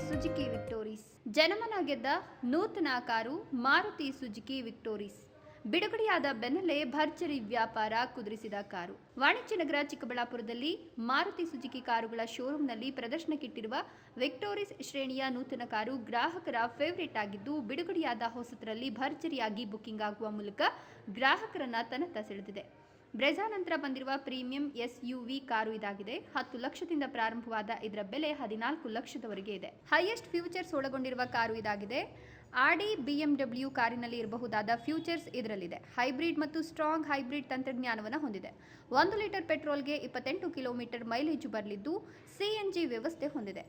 Suzuki ವಿಕ್ಟೋರಿಸ್. ಜನಮನ ಗೆದ್ದ ನೂತನ car Maruti Suzuki ವಿಕ್ಟೋರಿಸ್. ಬಿಡುಗಡೆಯಾದ ಬೆನ್ನಲ್ಲೇ ಭರ್ಜರಿ ವ್ಯಾಪಾರ ಕುದುರಿಸಿದ ಕಾರು. ವಾಣಿಜ್ಯ ನಗರ ಚಿಕ್ಕಬಳ್ಳಾಪುರದಲ್ಲಿ ಮಾರುತಿ ಸುಜುಕಿ ಕಾರುಗಳ ಶೋರೂಮ್ನಲ್ಲಿ ಪ್ರದರ್ಶನಕ್ಕಿಟ್ಟಿರುವ ವಿಕ್ಟೋರಿಸ್ ಶ್ರೇಣಿಯ ನೂತನ ಕಾರು ಗ್ರಾಹಕರ ಫೇವರೇಟ್ ಆಗಿದ್ದು, ಬಿಡುಗಡೆಯಾದ ಹೊಸತರಲ್ಲಿ ಭರ್ಜರಿಯಾಗಿ ಬುಕಿಂಗ್ ಆಗುವ ಮೂಲಕ ಗ್ರಾಹಕರನ್ನ ತನ್ನತ್ತ ಸೆಳೆದಿದೆ. ಬ್ರೆಜಾ ನಂತರ ಬಂದಿರುವ ಪ್ರೀಮಿಯಂ SUV ಕಾರು ಇದಾಗಿದೆ. 10 ಲಕ್ಷದಿಂದ ಪ್ರಾರಂಭವಾದ ಇದರ ಬೆಲೆ 14 ಲಕ್ಷದವರೆಗೆ ಇದೆ. ಹೈಯೆಸ್ಟ್ ಫ್ಯೂಚರ್ಸ್ ಒಳಗೊಂಡಿರುವ ಕಾರು ಇದಾಗಿದೆ. ಆಡಿ BMW ಕಾರಿನಲ್ಲಿ ಇರಬಹುದಾದ ಫ್ಯೂಚರ್ಸ್ ಇದರಲ್ಲಿದೆ. ಹೈಬ್ರಿಡ್ ಮತ್ತು ಸ್ಟ್ರಾಂಗ್ ಹೈಬ್ರಿಡ್ ತಂತ್ರಜ್ಞಾನವನ್ನು ಹೊಂದಿದೆ. 1 ಲೀಟರ್ ಪೆಟ್ರೋಲ್ಗೆ 28 ಕಿಲೋಮೀಟರ್ ಮೈಲೇಜ್ ಬರಲಿದ್ದು CNG ವ್ಯವಸ್ಥೆ ಹೊಂದಿದೆ.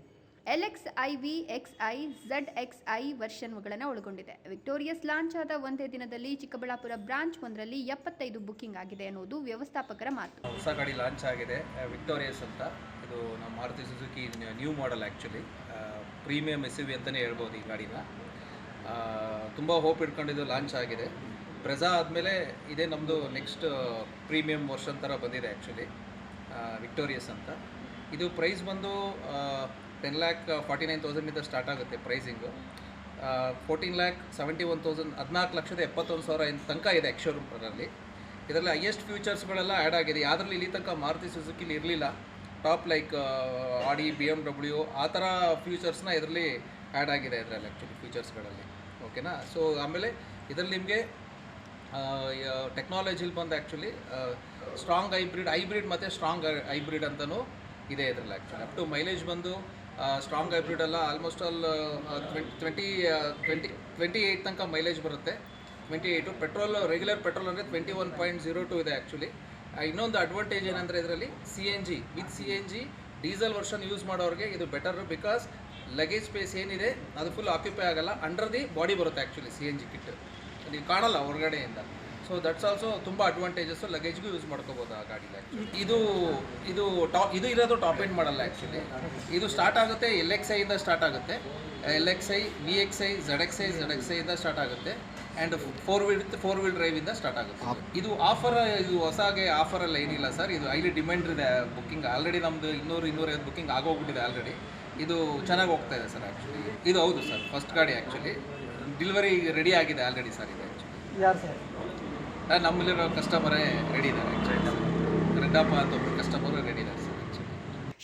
LX, IV, XI, ZXI ವರ್ಷನ್ಗಳನ್ನು ಒಳಗೊಂಡಿದೆ. ವಿಕ್ಟೋರಿಯಸ್ ಲಾಂಚ್ ಆದ ಒಂದೇ ದಿನದಲ್ಲಿ ಚಿಕ್ಕಬಳ್ಳಾಪುರ ಬ್ರಾಂಚ್ ಒಂದರಲ್ಲಿ 75 ಬುಕಿಂಗ್ ಆಗಿದೆ ಅನ್ನೋದು ವ್ಯವಸ್ಥಾಪಕರ ಮಾತು. ಹೊಸ ಗಾಡಿ ಲಾಂಚ್ ಆಗಿದೆ ವಿಕ್ಟೋರಿಯಸ್ ಅಂತ. ಇದು ನಮ್ಮ Maruti Suzuki new model. Actually premium SUV ಅಂತಲೇ ಹೇಳ್ಬೋದು ಈ ಗಾಡಿನ. ತುಂಬ ಹೋಪ್ ಇಟ್ಕೊಂಡಿದ್ದು ಲಾಂಚ್ ಆಗಿದೆ. ಬ್ರೆಜಾ ಆದಮೇಲೆ ಇದೇ ನಮ್ಮದು ನೆಕ್ಸ್ಟ್ ಪ್ರೀಮಿಯಂ ವರ್ಷನ್ ಥರ ಬಂದಿದೆ ಆ್ಯಕ್ಚುಲಿ ವಿಕ್ಟೋರಿಯಸ್ ಅಂತ. ಇದು ಪ್ರೈಸ್ ಬಂದು 10,49,000 ಸ್ಟಾರ್ಟ್ ಆಗುತ್ತೆ ಪ್ರೈಸಿಂಗು. 14,71,000 14,71,000 ತನಕ ಇದೆ ಎಕ್ಶೋರೂಮ್ ಅದರಲ್ಲಿ. ಇದರಲ್ಲಿ ಹೈಯೆಸ್ಟ್ ಫ್ಯೂಚರ್ಸ್ಗಳೆಲ್ಲ ಆ್ಯಡ್ ಆಗಿದೆ. ಯಾವುದ್ರಲ್ಲಿ ಇಲ್ಲಿ ತನಕ ಮಾರುತಿ ಸುಜುಕಿಲಿ ಇರಲಿಲ್ಲ. ಟಾಪ್ ಲೈಕ್ ಆಡಿ BMW ಆ ಥರ ಫ್ಯೂಚರ್ಸ್ನ ಇದರಲ್ಲಿ ಆ್ಯಡ್ ಆಗಿದೆ ಇದರಲ್ಲಿ ಆ್ಯಕ್ಚುಲಿ ಫ್ಯೂಚರ್ಸ್ಗಳಲ್ಲಿ. ಓಕೆನಾ. ಸೊ ಆಮೇಲೆ ಇದರಲ್ಲಿ ನಿಮಗೆ ಟೆಕ್ನಾಲಜಿಲಿ ಬಂದು ಆ್ಯಕ್ಚುಲಿ ಸ್ಟ್ರಾಂಗ್ ಹೈಬ್ರಿಡ್ ಮತ್ತು ಸ್ಟ್ರಾಂಗ್ ಹೈಬ್ರಿಡ್ ಅಂತಲೂ ಇದೆ ಇದರಲ್ಲಿ ಆ್ಯಕ್ಚುಲಿ. ಅಪ್ ಟು ಮೈಲೇಜ್ ಬಂದು ಸ್ಟ್ರಾಂಗ್ ಹೈಬ್ರಿಡ್ ಎಲ್ಲ ಆಲ್ಮೋಸ್ಟ್ ಆಲ್ 28 ತನಕ ಮೈಲೇಜ್ ಬರುತ್ತೆ. 28. ಪೆಟ್ರೋಲ್ ರೆಗ್ಯುಲರ್ ಪೆಟ್ರೋಲ್ ಅಂದರೆ 21.02 ಇದೆ ಆ್ಯಕ್ಚುಲಿ. ಇನ್ನೊಂದು ಅಡ್ವಾಂಟೇಜ್ ಏನಂದರೆ ಇದರಲ್ಲಿ with CNG diesel version use ಮಾಡೋರಿಗೆ ಇದು ಬೆಟರ್. ಬಿಕಾಸ್ ಲಗೇಜ್ ಸ್ಪೇಸ್ ಏನಿದೆ ಅದು ಫುಲ್ ಆಕ್ಯುಪೈ ಆಗಲ್ಲ. ಅಂಡರ್ ದಿ ಬಾಡಿ ಬರುತ್ತೆ ಆ್ಯಕ್ಚುಲಿ CNG ಕಿಟ್, ನೀವು ಕಾಣಲ್ಲ ಹೊರಗಡೆಯಿಂದ. ಸೊ ದಟ್ಸ್ ಆಲ್ಸೋ ತುಂಬ ಅಡ್ವಾಂಟೇಜಸ್ಸು. ಲಗೇಜ್ಗೂ ಯೂಸ್ ಮಾಡ್ಕೋಬೋದು ಆ ಗಾಡಿಲಿ ಆ್ಯಕ್ಚುಲಿ. ಇದು ಇರೋದು ಟಾಪ್ ಎಂಡ್ ಮಾಡಲ್ಲ ಆ್ಯಕ್ಚುಲಿ. ಇದು ಸ್ಟಾರ್ಟ್ ಆಗುತ್ತೆ LXI ಇಂದ ಸ್ಟಾರ್ಟ್ ಆಗುತ್ತೆ. LXI, VXI, ZXI ಇಂದ ಸ್ಟಾರ್ಟ್ ಆಗುತ್ತೆ. ಆ್ಯಂಡ್ ಫೋರ್ ವೀಲ್ ಡ್ರೈವಿಂದ ಸ್ಟಾರ್ಟ್ ಆಗುತ್ತೆ. ಇದು ಹೊಸಾಗೆ ಆಫರೆಲ್ಲ ಏನಿಲ್ಲ ಸರ್. ಇದು ಹೈಲಿ ಡಿಮ್ಯಾಂಡ್ ಇದೆ ಬುಕ್ಕಿಂಗ್. ಆಲ್ರೆಡಿ ನಮ್ಮದು 200-250 ಬುಕ್ಕಿಂಗ್ ಆಗೋಗ್ಬಿಟ್ಟಿದೆ ಆಲ್ರೆಡಿ. ಇದು ಚೆನ್ನಾಗಿ ಹೋಗ್ತಾ ಇದೆ ಸರ್ ಆ್ಯಕ್ಚುಲಿ. ಇದು ಹೌದು ಸರ್, ಫಸ್ಟ್ ಗಾಡಿ ಆ್ಯಕ್ಚುಲಿ. ಡೆಲಿವರಿ ರೆಡಿ ಆಗಿದೆ ಆಲ್ರೆಡಿ ಸರ್ ಇದು ಆ್ಯಕ್ಚುಲಿ. ಯಾರು ಸರ್? ನಮ್ಮಲ್ಲಿರೋ ಕಸ್ಟಮರೇ ರೆಡಿ ಇದ್ದಾರೆ ಆ್ಯಕ್ಚುಲಿ. ರೆಡ್ಡಪ್ಪ ಅಂತ ಒಬ್ಬರು ಕಸ್ಟಮರು ರೆಡಿ ಇದ್ದಾರೆ sir actually.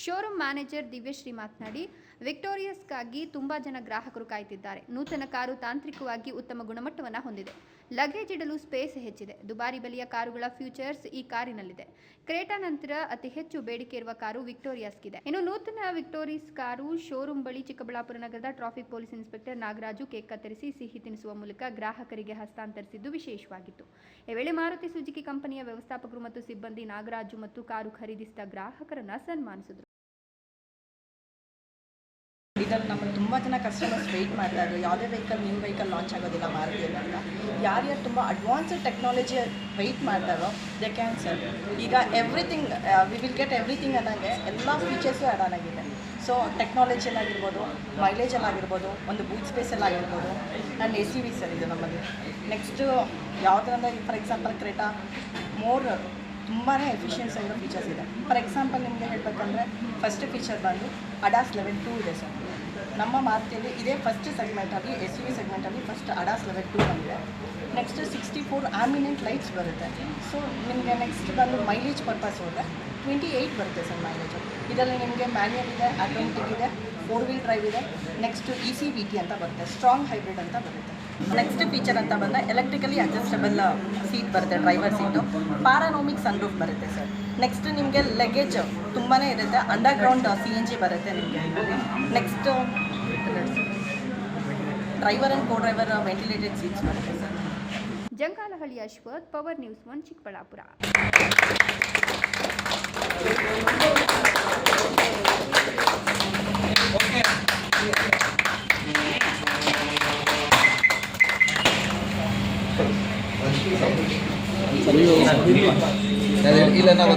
Showroom manager Divyashree ಮಾತನಾಡಿ, ವಿಕ್ಟೋರಿಯಸ್ಗಾಗಿ ತುಂಬಾ ಜನ ಗ್ರಾಹಕರು ಕಾಯ್ತಿದ್ದಾರೆ. ನೂತನ ಕಾರು ತಾಂತ್ರಿಕವಾಗಿ ಉತ್ತಮ ಗುಣಮಟ್ಟವನ್ನು ಹೊಂದಿದೆ. ಲಗೇಜ್ ಇಡಲು ಸ್ಪೇಸ್ ಹೆಚ್ಚಿದೆ. ದುಬಾರಿ ಬೆಲೆಯ ಕಾರುಗಳ ಫ್ಯೂಚರ್ಸ್ ಈ ಕಾರಿನಲ್ಲಿದೆ. ಕ್ರೇಟಾ ನಂತರ ಅತಿ ಹೆಚ್ಚು ಬೇಡಿಕೆ ಇರುವ ಕಾರು ವಿಕ್ಟೋರಿಯಸ್ಗಿದೆ. ಇನ್ನು ನೂತನ ವಿಕ್ಟೋರಿಯಸ್ ಕಾರು ಶೋರೂಮ್ ಬಳಿ ಚಿಕ್ಕಬಳ್ಳಾಪುರ ನಗರದ traffic police inspector Nagaraju cake ಕತ್ತರಿಸಿ ಸಿಹಿ ತಿನ್ನಿಸುವ ಮೂಲಕ ಗ್ರಾಹಕರಿಗೆ ಹಸ್ತಾಂತರಿಸಿದ್ದು ವಿಶೇಷವಾಗಿತ್ತು. ಈ ವೇಳೆ ಮಾರುತಿ ಸುಜುಕಿ ಕಂಪನಿಯ ವ್ಯವಸ್ಥಾಪಕರು ಮತ್ತು ಸಿಬ್ಬಂದಿ ನಾಗರಾಜು ಮತ್ತು ಕಾರು ಖರೀದಿಸಿದ ಗ್ರಾಹಕರನ್ನ ಸನ್ಮಾನಿಸಿದರು. ಇದರಲ್ಲಿ ನಮ್ಮನ್ನು ತುಂಬ ಜನ ಕಸ್ಟಮರ್ಸ್ ವೆಯ್ಟ್ ಮಾಡ್ತಾ ಇದ್ರು. ಯಾವುದೇ ನ್ಯೂ ವೆಹಿಕಲ್ ಲಾಂಚ್ ಆಗೋದಿಲ್ಲ ಮಾರುತಿಯಲ್ಲಿ ಅಂತ. ಯಾರ್ಯಾರು ತುಂಬ ಅಡ್ವಾನ್ಸ್ಡ್ ಟೆಕ್ನಾಲಜಿ ವೆಯ್ಟ್ ಮಾಡ್ತಾರೋ ದೇ ಕ್ಯಾನ್ ಸರ್. ಈಗ everything we will get everything ಅನ್ನಂಗೆ ಎಲ್ಲ ಫೀಚರ್ಸು ಆ್ಯಡ್ ಆನ್ ಆಗಿದೆ. ಸೊ ಟೆಕ್ನಾಲಜಿಯಲ್ಲಿ ಆಗಿರ್ಬೋದು, ಮೈಲೇಜಲ್ಲಿ ಆಗಿರ್ಬೋದು, ಒಂದು ಬೂಟ್ ಸ್ಪೇಸಲ್ಲಿ ಆಗಿರ್ಬೋದು, ಆ್ಯಂಡ್ SUV ಸರ್ ಇದು ನಮ್ಮಲ್ಲಿ. ನೆಕ್ಸ್ಟು ಯಾವುದಂದ್ರೆ ಫಾರ್ ಎಕ್ಸಾಂಪಲ್ ಕ್ರೇಟಾ ತುಂಬಾ ಎಫಿಷಿಯನ್ಸ್ ಆಗಿರೋ ಫೀಚರ್ಸ್ ಇದೆ. ಫಾರ್ ಎಕ್ಸಾಂಪಲ್ ನಿಮಗೆ ಹೇಳಬೇಕಂದ್ರೆ ಫಸ್ಟ್ ಫೀಚರ್ ಬಂದು ADAS Level 2 ಇದೆ ಸರ್. ನಮ್ಮ ಮಾರುತಿಯಲ್ಲಿ ಇದೇ ಫಸ್ಟ್ ಸೆಗ್ಮೆಂಟಲ್ಲಿ SUV ಸೆಗ್ಮೆಂಟಲ್ಲಿ ಫಸ್ಟ್ ADAS Level 2 ಬಂದಿದೆ. ನೆಕ್ಸ್ಟ್ 64 ಆ್ಯಮಿನೆಂಟ್ ಲೈಟ್ಸ್ ಬರುತ್ತೆ. ಸೊ ನಿಮಗೆ ನೆಕ್ಸ್ಟ್ ಬಂದು ಮೈಲೇಜ್ ಪರ್ಪಸ್ ಹೋದರೆ 28 ಬರುತ್ತೆ ಸರ್ ಮೈಲೇಜು. ಇದರಲ್ಲಿ ನಿಮಗೆ ಮ್ಯಾನ್ಯಲ್ ಇದೆ, ಆಟೋಮೆಟಿಕ್ ಇದೆ, 4 ವೀಲ್ ಡ್ರೈವ್ ಇದೆ. ನೆಕ್ಸ್ಟ್ ECVT ಅಂತ ಬರುತ್ತೆ, ಸ್ಟ್ರಾಂಗ್ ಹೈಬ್ರಿಡ್ ಅಂತ ಬರುತ್ತೆ. ನೆಕ್ಸ್ಟ್ ಫೀಚರ್ ಅಂತ ಬಂದರೆ ಎಲೆಕ್ಟ್ರಿಕಲಿ ಅಡ್ಜಸ್ಟಬಲ್ ಸೀಟ್ ಬರುತ್ತೆ, ಡ್ರೈವರ್ ಸೀಟು. ಪಾರಾನೋಮಿಕ್ ಸನ್ರೂಫ್ ಬರುತ್ತೆ ಸರ್. ನೆಕ್ಸ್ಟ್ ನಿಮಗೆ ಲಗೇಜ್ ತುಂಬಾ ಇರುತ್ತೆ. ಅಂಡರ್ಗ್ರೌಂಡ್ CNG ಬರುತ್ತೆ ನಿಮಗೆ. Next driver and co driver ventilated seats ಬರುತ್ತೆ sir. Jangalahalli Ashwath, power news 1 Chikkaballapur. ಇಲ್ಲ ನಾವು